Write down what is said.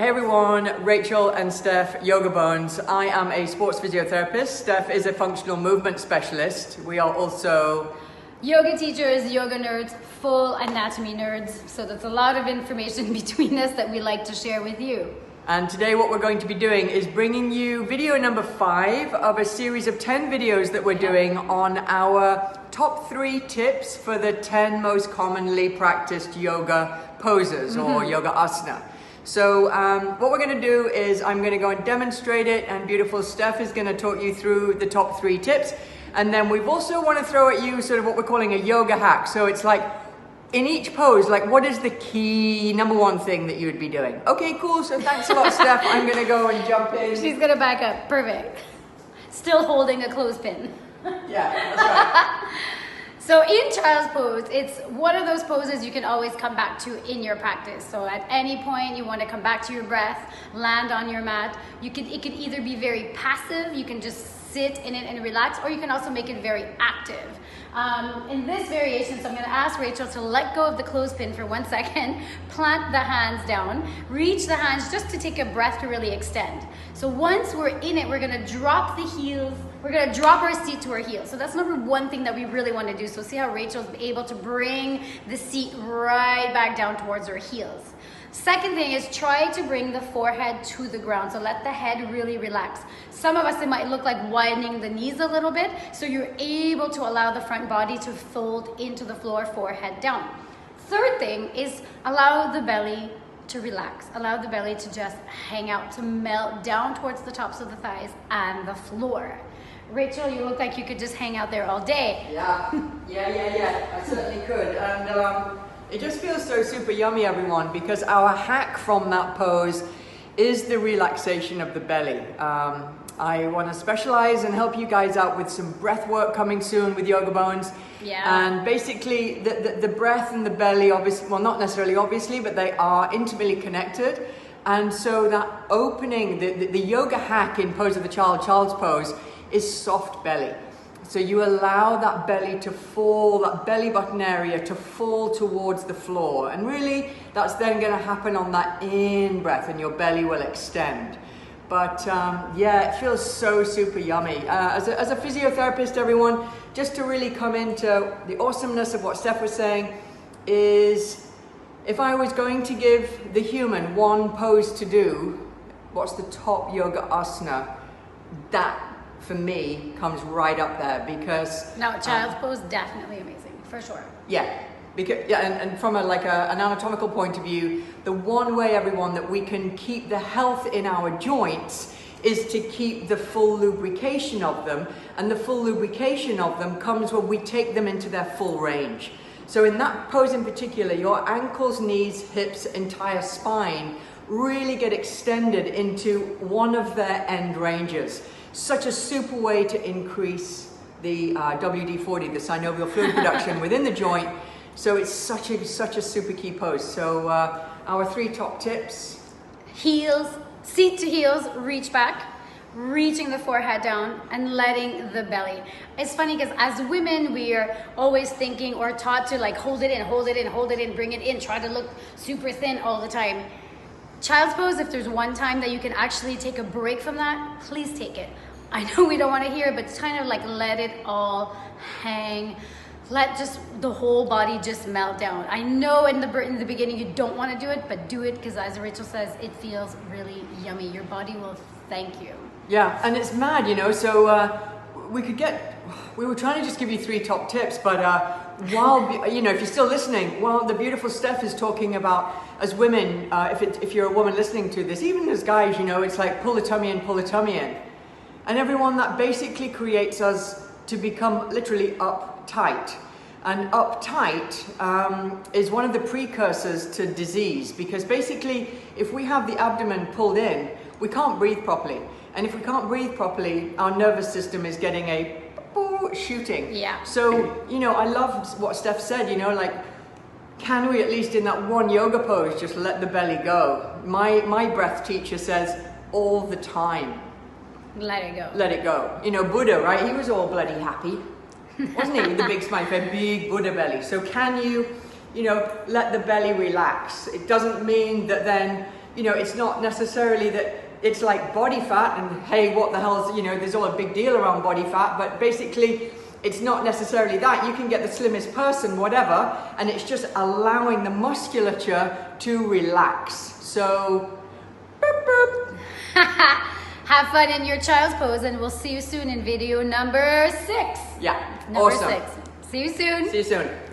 Hey everyone, Rachel and Stef, Yoga Bones. I am a sports physiotherapist. Stef is a functional movement specialist. We are also yoga teachers, yoga nerds, full anatomy nerds. So there's a lot of information between us that we like to share with you. And today what we're going to be doing is bringing you video number 5 of a series of 10 videos that we're doing on our top 3 tips for the 10 most commonly practiced yoga poses or yoga asana. So what we're going to do is I'm going to go and demonstrate it, and beautiful Stef is going to talk you through the top 3 tips. And then we've also want to throw at you sort of what we're calling a yoga hack. So it's like in each pose, like what is the key number 1 thing that you would be doing? Okay, cool. So thanks a lot, Stef. I'm going to go and jump in. She's going to back up. Perfect. Still holding a clothespin. Yeah, that's right. So in child's pose, it's one of those poses you can always come back to in your practice. So at any point you want to come back to your breath, land on your mat. It could either be very passive, you can just sit in it and relax, or you can also make it very active. In this variation, so I'm going to ask Rachel to let go of the clothespin for 1 second, plant the hands down, reach the hands just to take a breath to really extend. So once we're in it, we're going to drop the heels, we're going to drop our seat to our heels. So that's number 1 thing that we really want to do. So see how Rachel's able to bring the seat right back down towards her heels. Second thing is try to bring the forehead to the ground. So let the head really relax. Some of us, it might look like widening the knees a little bit. So you're able to allow the front body to fold into the floor, forehead down. Third thing is allow the belly to relax. Allow the belly to just hang out, to melt down towards the tops of the thighs and the floor. Rachel, you look like you could just hang out there all day. Yeah. I certainly could. And it just feels so super yummy, everyone, because our hack from that pose is the relaxation of the belly. I want to specialize and help you guys out with some breath work coming soon with Yoga Bones. Yeah. And basically the breath and the belly, obviously, well, not necessarily obviously, but they are intimately connected. And so that opening, the yoga hack in Pose of the Child, Child's Pose, is soft belly. So you allow that belly to fall, that belly button area to fall towards the floor. And really, that's then going to happen on that in breath, and your belly will extend. But yeah, it feels so super yummy. As a physiotherapist, everyone, just to really come into the awesomeness of what Steph was saying, is if I was going to give the human one pose to do, what's the top yoga asana? That, for me, comes right up there, because No, child's pose, definitely amazing, for sure. Yeah, because and from an anatomical point of view, the one way, everyone, that we can keep the health in our joints is to keep the full lubrication of them, and the full lubrication of them comes when we take them into their full range. So in that pose in particular, your ankles, knees, hips, entire spine really get extended into one of their end ranges. Such a super way to increase the WD-40, the synovial fluid production within the joint. So it's such a super key pose. So our 3 top tips. Heels, seat to heels, reach back, reaching the forehead down and letting the belly. It's funny because as women, we are always thinking or taught to like hold it in, bring it in, try to look super thin all the time. Child's pose, if there's one time that you can actually take a break from that, please take it. I know we don't want to hear it, but it's kind of like let it all hang. Let just the whole body just melt down. I know in the beginning you don't want to do it, but do it, because as Rachel says, it feels really yummy. Your body will thank you. Yeah, and it's mad, you know, so we were trying to just give you 3 top tips, but while, you know, if you're still listening, while the beautiful Steph is talking about, as women, if you're a woman listening to this, even as guys, you know, it's like pull the tummy in. And everyone, that basically creates us to become literally uptight. And uptight is one of the precursors to disease, because basically if we have the abdomen pulled in, we can't breathe properly. And if we can't breathe properly, our nervous system is getting a shooting. Yeah. So, you know, I love what Steph said, you know, like, can we at least in that one yoga pose just let the belly go? My breath teacher says all the time. Let it go. Let it go. You know, Buddha, right? He was all bloody happy, wasn't he? With the big smile, big Buddha belly. So can you, you know, let the belly relax? It doesn't mean that then you know, it's not necessarily that it's like body fat and hey, what the hell's, you know, there's all a big deal around body fat, but basically it's not necessarily that. You can get the slimmest person, whatever, and it's just allowing the musculature to relax. So, boop, boop. Have fun in your child's pose, and we'll see you soon in video number 6. Yeah, Number awesome. 6. See you soon. See you soon.